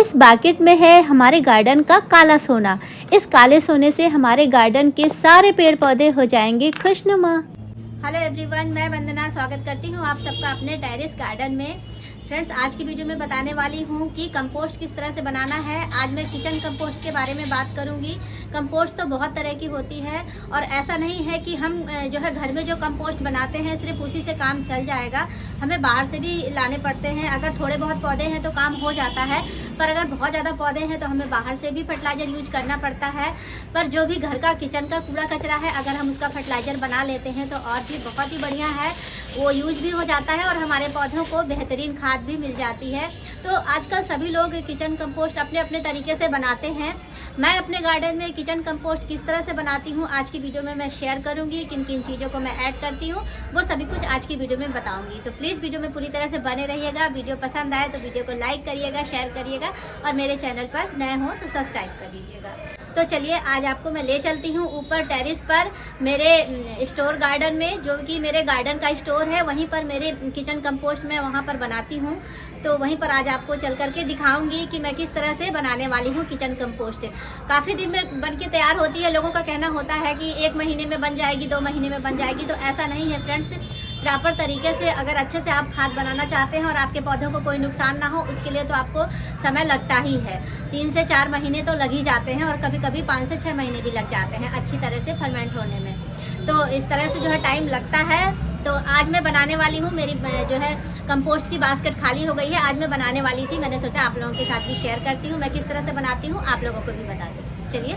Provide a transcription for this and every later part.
इस बाकेट में है हमारे गार्डन का काला सोना। इस काले सोने से हमारे गार्डन के सारे पेड़ पौधे हो जाएंगे खुशनुमा। हेलो एवरीवन, मैं वंदना स्वागत करती हूँ आप सबका अपने टेरेस गार्डन में। फ्रेंड्स, आज की वीडियो में बताने वाली हूँ कि कंपोस्ट किस तरह से बनाना है। आज मैं किचन कंपोस्ट के बारे में बात करूँगी। कंपोस्ट तो बहुत तरह की होती है और ऐसा नहीं है कि हम जो है घर में जो कंपोस्ट बनाते हैं सिर्फ उसी से काम चल जाएगा। हमें बाहर से भी लाने पड़ते हैं। अगर थोड़े बहुत पौधे हैं तो काम हो जाता है, पर अगर बहुत ज़्यादा पौधे हैं तो हमें बाहर से भी फर्टिलाइज़र यूज करना पड़ता है। पर जो भी घर का किचन का कूड़ा कचरा है, अगर हम उसका फर्टिलाइज़र बना लेते हैं तो और भी बहुत ही बढ़िया है, वो यूज भी हो जाता है और हमारे पौधों को बेहतरीन खाद भी मिल जाती है। तो आजकल सभी लोग किचन कंपोस्ट अपने अपने तरीके से बनाते हैं। मैं अपने गार्डन में किचन कंपोस्ट किस तरह से बनाती हूँ आज की वीडियो में मैं शेयर करूँगी। किन किन चीज़ों को मैं ऐड करती हूँ वो सभी कुछ आज की वीडियो में बताऊँगी। तो प्लीज़ वीडियो में पूरी तरह से बने रहिएगा। वीडियो पसंद आए तो वीडियो को लाइक करिएगा, शेयर करिएगा और मेरे चैनल पर नए हो तो सब्सक्राइब कर दीजिएगा। तो चलिए आज आपको मैं ले चलती हूँ ऊपर टेरेस पर, मेरे स्टोर गार्डन में, जो कि मेरे गार्डन का स्टोर है। वहीं पर मेरे किचन कंपोस्ट मैं वहाँ पर बनाती हूँ। तो वहीं पर आज आपको चल करके दिखाऊंगी कि मैं किस तरह से बनाने वाली हूँ किचन कंपोस्ट। काफ़ी दिन में बन के तैयार होती है। लोगों का कहना होता है कि 1 महीने में बन जाएगी, 2 महीने में बन जाएगी। तो ऐसा नहीं है फ्रेंड्स। प्रॉपर तरीके से अगर अच्छे से आप खाद बनाना चाहते हैं और आपके पौधों को कोई नुकसान ना हो, उसके लिए तो आपको समय लगता ही है। 3 से 4 महीने तो लग ही जाते हैं और कभी कभी 5 से 6 महीने भी लग जाते हैं अच्छी तरह से फर्मेंट होने में। तो इस तरह से जो है टाइम लगता है। तो आज मैं बनाने वाली हूँ, मेरी जो है कंपोस्ट की बास्केट खाली हो गई है। आज मैं बनाने वाली थी, मैंने सोचा आप लोगों के साथ भी शेयर करती हूँ मैं किस तरह से बनाती हूँ, आप लोगों को भी बता दूँ। चलिए,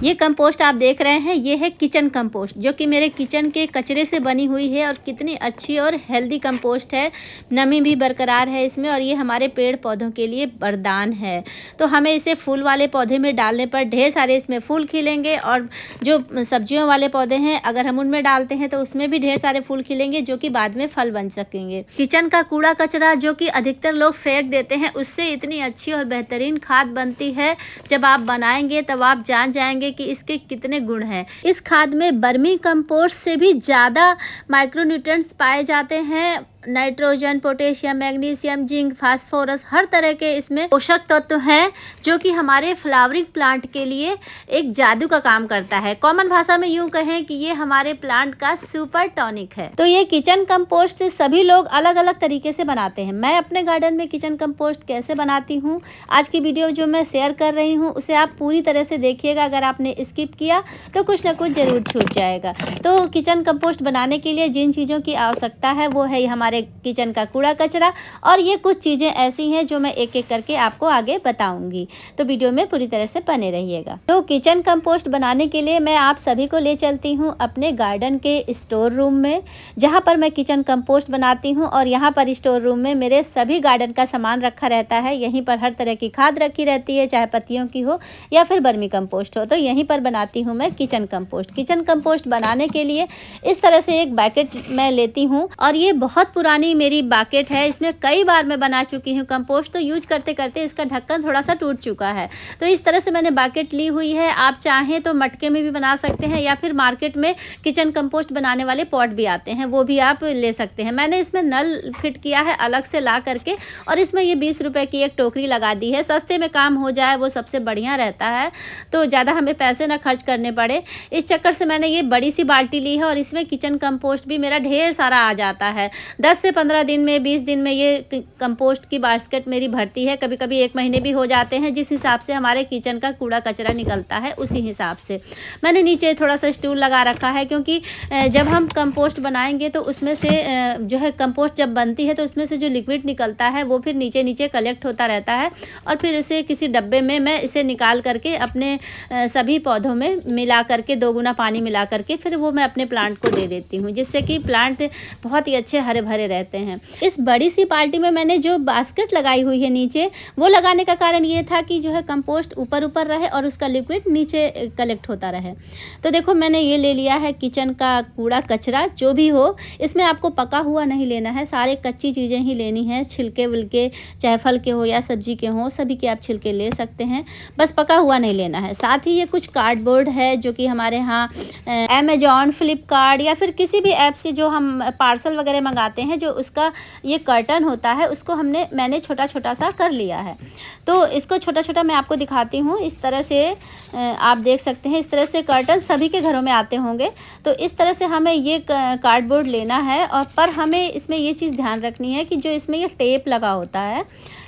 ये कंपोस्ट आप देख रहे हैं, ये है किचन कंपोस्ट, जो कि मेरे किचन के कचरे से बनी हुई है और कितनी अच्छी और हेल्दी कंपोस्ट है। नमी भी बरकरार है इसमें और ये हमारे पेड़ पौधों के लिए वरदान है। तो हमें इसे फूल वाले पौधे में डालने पर ढेर सारे इसमें फूल खिलेंगे और जो सब्जियों वाले पौधे हैं अगर हम उनमें डालते हैं तो उसमें भी ढेर सारे फूल खिलेंगे, जो कि बाद में फल बन सकेंगे। किचन का कूड़ा कचरा जो कि अधिकतर लोग फेंक देते हैं, उससे इतनी अच्छी और बेहतरीन खाद बनती है। जब आप बनाएंगे तब आप जान जाएंगे कि इसके कितने गुण हैं। इस खाद में वर्मी कंपोस्ट से भी ज़्यादा माइक्रोन्यूट्रिएंट्स पाए जाते हैं। Nitrogen, potassium, magnesium, zinc, phosphorus, हर तरह के इसमें पोषक तत्व हैं, जो कि हमारे फ्लावरिंग प्लांट के लिए एक जादू का काम करता है। कॉमन भाषा में यूं कहें कि ये हमारे प्लांट का सुपर टॉनिक है। तो ये किचन कंपोस्ट सभी लोग अलग अलग तरीके से बनाते हैं। मैं अपने गार्डन में किचन कंपोस्ट कैसे बनाती हूँ, आज की वीडियो जो मैं शेयर कर रही हूँ उसे आप पूरी तरह से देखिएगा। अगर आपने स्किप किया तो कुछ ना कुछ जरूर छूट जाएगा। तो किचन कंपोस्ट बनाने के लिए जिन चीज़ों की आवश्यकता है वो है हमारे किचन का कूड़ा कचरा, और ये कुछ चीज़ें ऐसी हैं जो मैं एक एक करके आपको आगे बताऊंगी। तो वीडियो में पूरी तरह से बने रहिएगा। तो किचन कंपोस्ट बनाने के लिए मैं आप सभी को ले चलती हूँ अपने गार्डन के स्टोर रूम में, जहाँ पर मैं किचन कंपोस्ट बनाती हूँ। और यहाँ पर स्टोर रूम में मेरे सभी गार्डन का सामान रखा रहता है। यहीं पर हर तरह की खाद रखी रहती है, चाहे पत्तियों की हो या फिर वर्मी कंपोस्ट हो। तो यहीं पर बनाती हूँ मैं किचन कंपोस्ट। किचन कंपोस्ट बनाने के लिए इस तरह से एक पैकेट मैं लेती हूँ, और ये बहुत पुरानी मेरी बाकेट है। इसमें कई बार मैं बना चुकी हूँ कंपोस्ट, तो यूज करते करते इसका ढक्कन थोड़ा सा टूट चुका है। तो इस तरह से मैंने बाकेट ली हुई है। आप चाहें तो मटके में भी बना सकते हैं, या फिर मार्केट में किचन कंपोस्ट बनाने वाले पॉट भी आते हैं, वो भी आप ले सकते हैं। मैंने इसमें नल फिट किया है अलग से ला करके, और इसमें ये 20 रुपए की एक टोकरी लगा दी है। सस्ते में काम हो जाए वो सबसे बढ़िया रहता है, तो ज़्यादा हमें पैसे ना खर्च करने पड़े। इस चक्कर से मैंने ये बड़ी सी बाल्टी ली है और इसमें किचन कंपोस्ट भी मेरा ढेर सारा आ जाता है। 10 से 15 दिन में, 20 दिन में ये कंपोस्ट की बास्केट मेरी भरती है। कभी कभी 1 महीने भी हो जाते हैं, जिस हिसाब से हमारे किचन का कूड़ा कचरा निकलता है उसी हिसाब से। मैंने नीचे थोड़ा सा स्टूल लगा रखा है, क्योंकि जब हम कंपोस्ट बनाएंगे तो उसमें से जो है कंपोस्ट जब बनती है तो उसमें से जो लिक्विड निकलता है वो फिर नीचे नीचे कलेक्ट होता रहता है, और फिर इसे किसी डब्बे में मैं इसे निकाल करके अपने सभी पौधों में मिला करके 2 गुना पानी मिला करके फिर वो मैं अपने प्लांट को दे देती हूँ, जिससे कि प्लांट बहुत ही अच्छे हरे भरे रहते हैं। इस बड़ी सी बाल्टी में मैंने जो बास्केट लगाई हुई है नीचे, वो लगाने का कारण ये था कि जो है कंपोस्ट ऊपर ऊपर रहे और उसका लिक्विड नीचे कलेक्ट होता रहे। तो देखो मैंने ये ले लिया है किचन का कूड़ा कचरा, जो भी हो। इसमें आपको पका हुआ नहीं लेना है, सारे कच्ची चीज़ें ही लेनी है। छिलके विलके चाहे फल के हो या सब्जी के हो, सभी के आप छिलके ले सकते हैं, बस पका हुआ नहीं लेना है। साथ ही ये कुछ कार्डबोर्ड है जो कि हमारे यहाँ अमेजॉन, फ्लिपकार्ट या फिर किसी भी ऐप से जो हम पार्सल वगैरह मंगाते हैं हैं, जो उसका ये कर्टन होता है उसको मैंने छोटा छोटा सा कर लिया है। तो इसको छोटा छोटा मैं आपको दिखाती हूँ। इस तरह से आप देख सकते हैं, इस तरह से कर्टन सभी के घरों में आते होंगे। तो इस तरह से हमें ये कार्डबोर्ड लेना है, और पर हमें इसमें ये चीज़ ध्यान रखनी है कि जो इसमें ये टेप लगा होता है,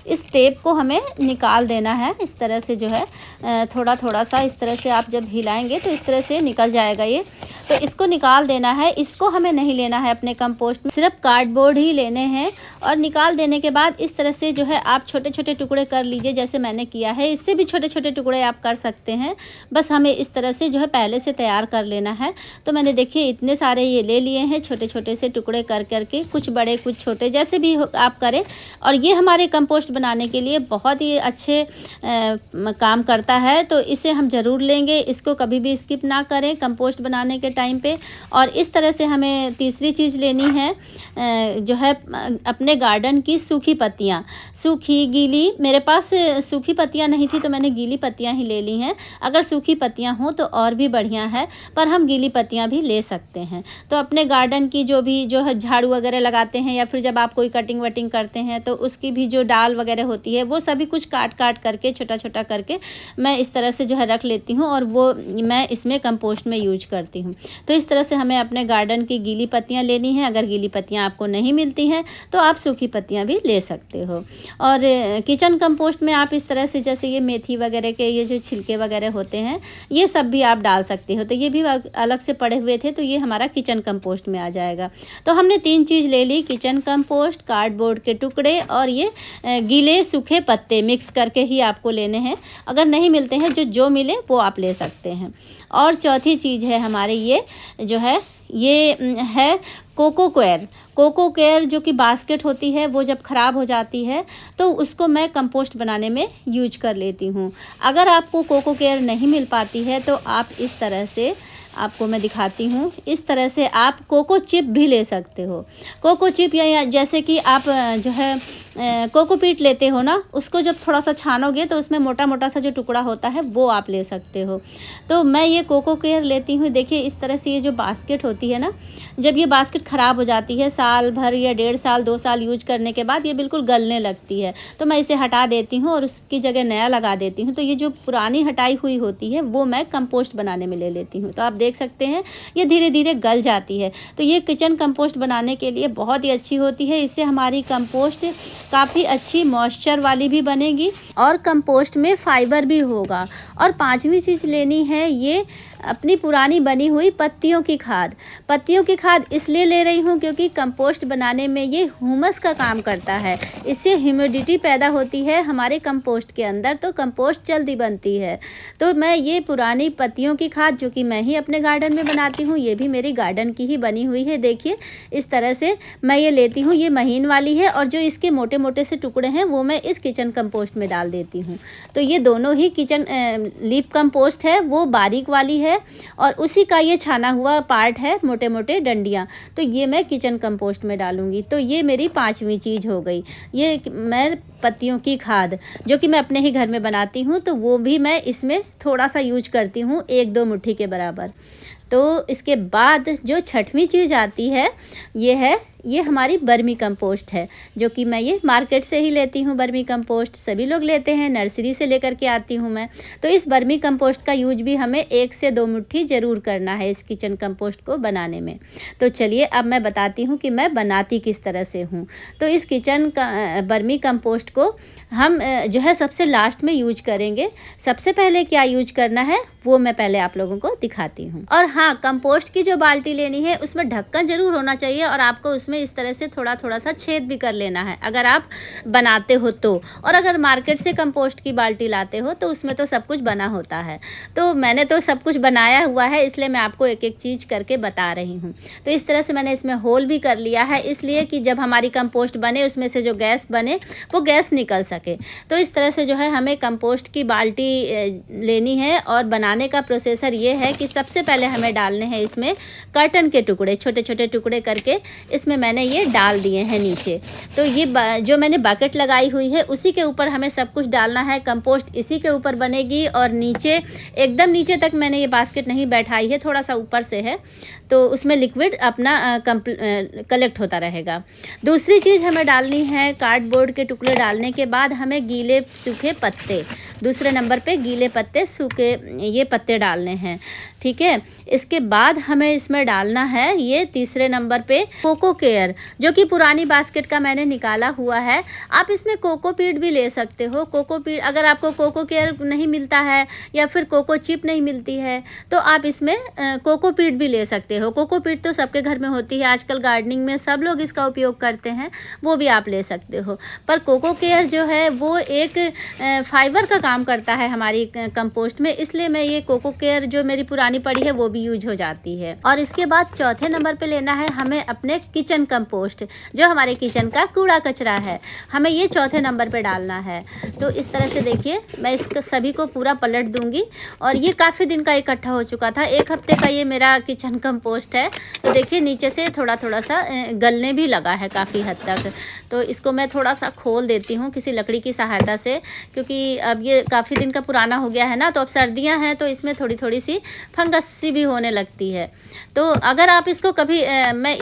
इस टेप को हमें निकाल देना है। इस तरह से जो है थोड़ा थोड़ा सा इस तरह से आप जब हिलाएंगे तो इस तरह से निकल जाएगा ये। तो इसको निकाल देना है। इसको हमें नहीं लेना है अपने कंपोस्ट में, सिर्फ कार्डबोर्ड ही लेने हैं। और निकाल देने के बाद इस तरह से जो है आप छोटे छोटे टुकड़े कर लीजिए, जैसे मैंने किया है। इससे भी छोटे छोटे टुकड़े आप कर सकते हैं, बस हमें इस तरह से जो है पहले से तैयार कर लेना है। तो मैंने देखिए इतने सारे ये ले लिए हैं, छोटे छोटे से टुकड़े कर करके, कुछ बड़े कुछ छोटे, जैसे भी आप करें। और ये हमारे कंपोस्ट बनाने के लिए बहुत ही अच्छे काम करता है, तो इसे हम ज़रूर लेंगे। इसको कभी भी स्किप ना करें कंपोस्ट बनाने के टाइम पे। और इस तरह से हमें तीसरी चीज़ लेनी है, जो है अपने गार्डन की सूखी पत्तियाँ, सूखी गीली। मेरे पास सूखी पत्तियाँ नहीं थी तो मैंने गीली पत्तियाँ ही ले ली हैं। अगर सूखी पत्तियाँ हों तो और भी बढ़िया है, पर हम गीली पत्तियाँ भी ले सकते हैं। तो अपने गार्डन की जो है झाड़ू वगैरह लगाते हैं, या फिर जब आप कोई कटिंग वटिंग करते हैं तो उसकी भी जो डाल वगैरह होती है, वो सभी कुछ काट काट करके छोटा छोटा करके मैं इस तरह से जो है रख लेती हूँ, और वो मैं इसमें कंपोस्ट में यूज करती हूँ। तो इस तरह से हमें अपने गार्डन की गीली पत्तियाँ लेनी है। अगर गीली पत्तियाँ आपको नहीं मिलती हैं तो आप सूखी पत्तियाँ भी ले सकते हो। और किचन कंपोस्ट में आप इस तरह से, जैसे ये मेथी वगैरह के ये जो छिलके वगैरह होते हैं, ये सब भी आप डाल सकते हो। तो ये भी अलग से पड़े हुए थे, तो ये हमारा किचन कंपोस्ट में आ जाएगा। तो हमने 3 चीज़ ले ली, किचन कंपोस्ट, कार्डबोर्ड के टुकड़े और ये गीले सूखे पत्ते मिक्स करके ही आपको लेने हैं। अगर नहीं मिलते हैं, जो मिले वो आप ले सकते हैं। और चौथी चीज़ है हमारे ये जो है, ये है कोको केयर, जो कि बास्केट होती है, वो जब ख़राब हो जाती है तो उसको मैं कंपोस्ट बनाने में यूज कर लेती हूँ। अगर आपको कोको केयर नहीं मिल पाती है तो आप इस तरह से, आपको मैं दिखाती हूँ, इस तरह से आप कोको चिप भी ले सकते हो। कोको चिप, या जैसे कि आप जो है कोकोपीट लेते हो ना, उसको जब थोड़ा सा छानोगे तो उसमें मोटा मोटा सा जो टुकड़ा होता है वो आप ले सकते हो। तो मैं ये कोको केयर लेती हूँ। देखिए इस तरह से ये जो बास्केट होती है ना, जब ये बास्केट ख़राब हो जाती है, साल भर या 1.5 साल 2 साल यूज करने के बाद ये बिल्कुल गलने लगती है, तो मैं इसे हटा देती हूँ और उसकी जगह नया लगा देती हूँ। तो ये जो पुरानी हटाई हुई होती है वो मैं कंपोस्ट बनाने में ले लेती हूँ। तो आप देख सकते हैं ये धीरे धीरे गल जाती है। तो ये किचन कंपोस्ट बनाने के लिए बहुत ही अच्छी होती है। इससे हमारी कंपोस्ट काफ़ी अच्छी मॉइस्चर वाली भी बनेगी और कंपोस्ट में फाइबर भी होगा। और 5वीं चीज़ लेनी है, ये अपनी पुरानी बनी हुई पत्तियों की खाद इसलिए ले रही हूँ क्योंकि कंपोस्ट बनाने में ये ह्यूमस का काम करता है। इससे ह्यूमिडिटी पैदा होती है हमारे कंपोस्ट के अंदर, तो कंपोस्ट जल्दी बनती है। तो मैं ये पुरानी पत्तियों की खाद, जो कि मैं ही अपने गार्डन में बनाती हूँ, ये भी मेरी गार्डन की ही बनी हुई है। देखिए इस तरह से मैं ये लेती हूँ। ये महीन वाली है और जो इसके मोटे मोटे से टुकड़े हैं वो मैं इस किचन कंपोस्ट में डाल देती हूँ। तो ये दोनों ही किचन लीफ कंपोस्ट है, वो बारीक वाली है, और उसी का ये छाना हुआ पार्ट है, मोटे मोटे डंडियाँ, तो ये मैं किचन कंपोस्ट में डालूंगी। तो ये मेरी 5वीं चीज़ हो गई। ये मैं पत्तियों की खाद, जो कि मैं अपने ही घर में बनाती हूँ, तो वो भी मैं इसमें थोड़ा सा यूज करती हूँ, 1-2 मुट्ठी के बराबर। तो इसके बाद जो 6वीं चीज़ आती है, ये हमारी बर्मी कंपोस्ट है, जो कि मैं ये मार्केट से ही लेती हूँ। बर्मी कंपोस्ट सभी लोग लेते हैं, नर्सरी से लेकर के आती हूँ मैं। तो इस बर्मी कंपोस्ट का यूज भी हमें 1 से 2 मुट्ठी ज़रूर करना है इस किचन कंपोस्ट को बनाने में। तो चलिए अब मैं बताती हूँ कि मैं बनाती किस तरह से हूँ। तो इस किचन का बर्मी कंपोस्ट को हम जो है सबसे लास्ट में यूज करेंगे। सबसे पहले क्या यूज करना है वो मैं पहले आप लोगों को दिखाती हूँ। और हाँ, कंपोस्ट की जो बाल्टी लेनी है उसमें ढक्कन ज़रूर होना चाहिए, और आपको उसमें इस तरह से थोड़ा थोड़ा सा छेद भी कर लेना है अगर आप बनाते हो तो। और अगर मार्केट से कंपोस्ट की बाल्टी लाते हो तो उसमें तो सब कुछ बना होता है। तो मैंने तो सब कुछ बनाया हुआ है, इसलिए मैं आपको एक एक चीज़ करके बता रही हूँ। तो इस तरह से मैंने इसमें होल भी कर लिया है, इसलिए कि जब हमारी कंपोस्ट बने उसमें से जो गैस बने वो गैस निकल सके। तो इस तरह से जो है हमें कंपोस्ट की बाल्टी लेनी है। और बनाने का प्रोसेसर ये है कि सबसे पहले हमें डालने हैं इसमें कर्टन के टुकड़े, छोटे छोटे टुकड़े करके इसमें मैंने ये डाल दिए हैं नीचे। तो ये जो मैंने बकेट लगाई हुई है उसी के ऊपर हमें सब कुछ डालना है। कंपोस्ट इसी के ऊपर बनेगी और नीचे एकदम नीचे तक मैंने ये बास्केट नहीं बैठाई है, थोड़ा सा ऊपर से है, तो उसमें लिक्विड अपना कलेक्ट होता रहेगा। दूसरी चीज़ हमें डालनी है, कार्डबोर्ड के टुकड़े डालने के बाद हमें गीले सूखे पत्ते, दूसरे नंबर पे गीले पत्ते, सूखे ये पत्ते डालने हैं, ठीक है। इसके बाद हमें इसमें डालना है ये तीसरे नंबर पे कोको केयर, जो कि पुरानी बास्केट का मैंने निकाला हुआ है। आप इसमें कोकोपीट भी ले सकते हो। कोकोपीट, अगर आपको कोको केयर नहीं मिलता है या फिर कोको चिप नहीं मिलती है तो आप इसमें कोकोपीट भी ले सकते हो। कोकोपीट तो सबके घर में होती है, आजकल गार्डनिंग में सब लोग इसका उपयोग करते हैं, वो भी आप ले सकते हो। पर कोको केयर जो है वो एक फाइबर का काम करता है हमारी कंपोस्ट में, इसलिए मैं ये कोको केयर जो मेरी पुरानी पड़ी है वो भी यूज हो जाती है। और इसके बाद चौथे नंबर पे लेना है हमें अपने किचन कंपोस्ट, जो हमारे किचन का कूड़ा कचरा है, हमें ये चौथे नंबर पे डालना है। तो इस तरह से देखिए मैं इसको सभी को पूरा पलट दूंगी। और ये काफ़ी दिन का इकट्ठा हो चुका था, 1 हफ्ते का ये मेरा किचन कंपोस्ट है। तो देखिए नीचे से थोड़ा थोड़ा सा गलने भी लगा है काफ़ी हद तक। तो इसको मैं थोड़ा सा खोल देती हूँ किसी लकड़ी की सहायता से, क्योंकि अब ये काफ़ी दिन का पुराना हो गया है ना, तो अब सर्दियाँ हैं तो इसमें थोड़ी थोड़ी सी फंगस सी भी होने लगती है। तो अगर आप इसको कभी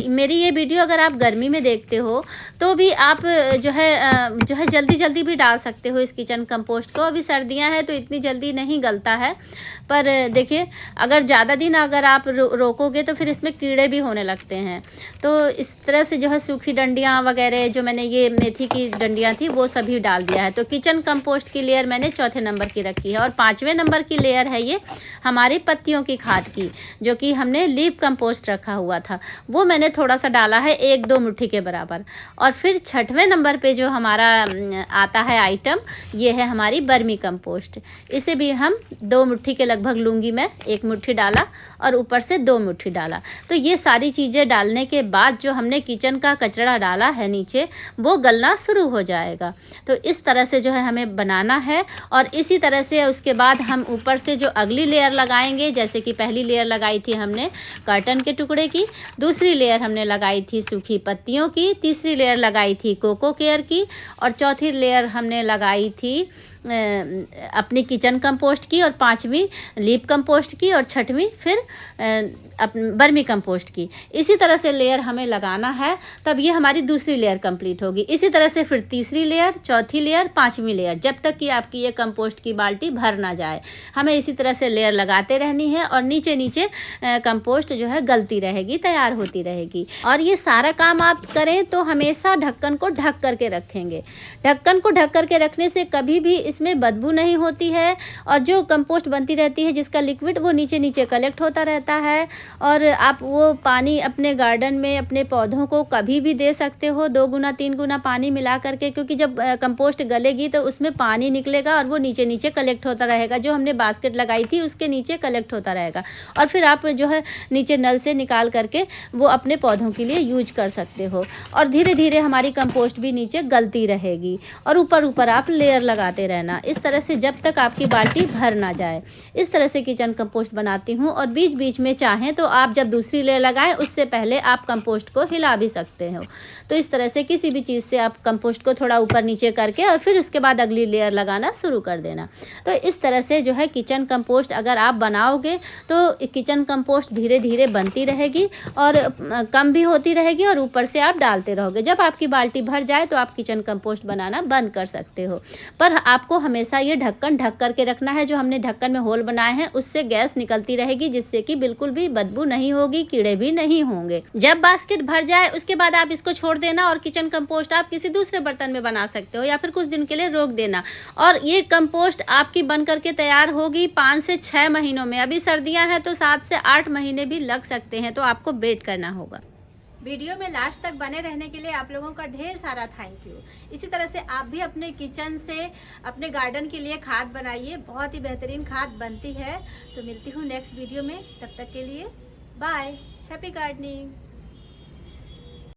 मेरी ये वीडियो अगर आप गर्मी में देखते हो तो भी आप जो है जल्दी जल्दी भी डाल सकते हो इस किचन कंपोस्ट को। अभी सर्दियां हैं तो इतनी जल्दी नहीं गलता है, पर देखिए अगर ज़्यादा दिन अगर आप रोकोगे तो फिर इसमें कीड़े भी होने लगते हैं। तो इस तरह से जो है सूखी डंडियाँ वगैरह, जो मैंने ये मेथी की डंडियाँ थी वो सभी डाल दिया है। तो किचन कंपोस्ट की लेयर मैंने चौथे नंबर की रखी है। और 5वें नंबर की लेयर है ये हमारी पत्तियों की खाद की, जो कि हमने लीफ कंपोस्ट रखा हुआ था, वो मैंने थोड़ा सा डाला है 1-2 मुट्ठी के बराबर। और फिर 6वें नंबर पे जो हमारा आता है आइटम, ये है हमारी बर्मी कंपोस्ट। इसे भी हम 2 मुट्ठी के लगभग लूँगी मैं, 1 मुट्ठी डाला और ऊपर से 2 मुट्ठी डाला। तो ये सारी चीज़ें डालने के बाद जो हमने किचन का कचरा डाला है नीचे, वो गलना शुरू हो जाएगा। तो इस तरह से जो है हमें बनाना है। और इसी तरह से उसके बाद हम ऊपर से जो अगली लेयर लगाएंगे, जैसे कि पहली लेयर लगाई थी हमने कर्टन के टुकड़े की, दूसरी लेयर हमने लगाई थी सूखी पत्तियों की, तीसरी लेयर लगाई थी कोको केयर की, और चौथी लेयर हमने लगाई थी अपनी किचन कंपोस्ट की, और 5वीं लीफ कंपोस्ट की, और 6वीं फिर बर्मी कंपोस्ट की। इसी तरह से लेयर हमें लगाना है, तब ये हमारी दूसरी लेयर कंप्लीट होगी। इसी तरह से फिर तीसरी लेयर, चौथी लेयर, 5वीं लेयर, जब तक कि आपकी ये कंपोस्ट की बाल्टी भर ना जाए। हमें इसी तरह से लेयर लगाते रहनी है और नीचे नीचे कंपोस्ट जो है गलती रहेगी, तैयार होती रहेगी। और ये सारा काम आप करें तो हमेशा ढक्कन को ढक करके रखेंगे। ढक्कन को ढक करके रखने से कभी भी इसमें बदबू नहीं होती है, और जो कंपोस्ट बनती रहती है जिसका लिक्विड, वो नीचे नीचे कलेक्ट होता रहता है। और आप वो पानी अपने गार्डन में अपने पौधों को कभी भी दे सकते हो, 2 गुना 3 गुना पानी मिला करके, क्योंकि जब कंपोस्ट गलेगी तो उसमें पानी निकलेगा और वो नीचे नीचे कलेक्ट होता रहेगा। जो हमने बास्केट लगाई थी उसके नीचे कलेक्ट होता रहेगा, और फिर आप जो है नीचे नल से निकाल करके वो अपने पौधों के लिए यूज कर सकते हो। और धीरे धीरे हमारी कंपोस्ट भी नीचे गलती रहेगी, और ऊपर ऊपर आप लेयर लगाते रहना, इस तरह से जब तक आपकी बाल्टी भर ना जाए। इस तरह से किचन कंपोस्ट बनाती हूँ। और बीच बीच में चाहें तो आप जब दूसरी लेयर लगाएं उससे पहले आप कंपोस्ट को हिला भी सकते हो। तो इस तरह से किसी भी चीज़ से आप कंपोस्ट को थोड़ा ऊपर नीचे करके और फिर उसके बाद अगली लेयर लगाना शुरू कर देना। तो इस तरह से जो है किचन कंपोस्ट अगर आप बनाओगे तो किचन कंपोस्ट धीरे धीरे बनती रहेगी और कम भी होती रहेगी, और ऊपर से आप डालते रहोगे। जब आपकी बाल्टी भर जाए तो आप किचन कंपोस्ट बनाना बंद कर सकते हो। पर आपको हमेशा ये ढक्कन ढक करके रखना है। जो हमने ढक्कन में होल बनाए हैं उससे गैस निकलती रहेगी, जिससे कि बिल्कुल भी बदबू नहीं होगी, कीड़े भी नहीं होंगे। जब बास्केट भर जाए उसके बाद आप इसको छोड़ देना, और किचन कंपोस्ट आप किसी दूसरे बर्तन में बना सकते हो या फिर कुछ दिन के लिए रोक देना। और ये कंपोस्ट आपकी बन करके तैयार होगी 5 से 6 महीनों में। अभी सर्दियां हैं तो 7 से 8 महीने भी लग सकते हैं, तो आपको वेट करना होगा। वीडियो में लास्ट तक बने रहने के लिए आप लोगों का ढेर सारा थैंक यू। इसी तरह से आप भी अपने किचन से अपने गार्डन के लिए खाद बनाइए, बहुत ही बेहतरीन खाद बनती है। तो मिलती हूँ नेक्स्ट वीडियो में, तब तक के लिए बाय, हैप्पी गार्डनिंग।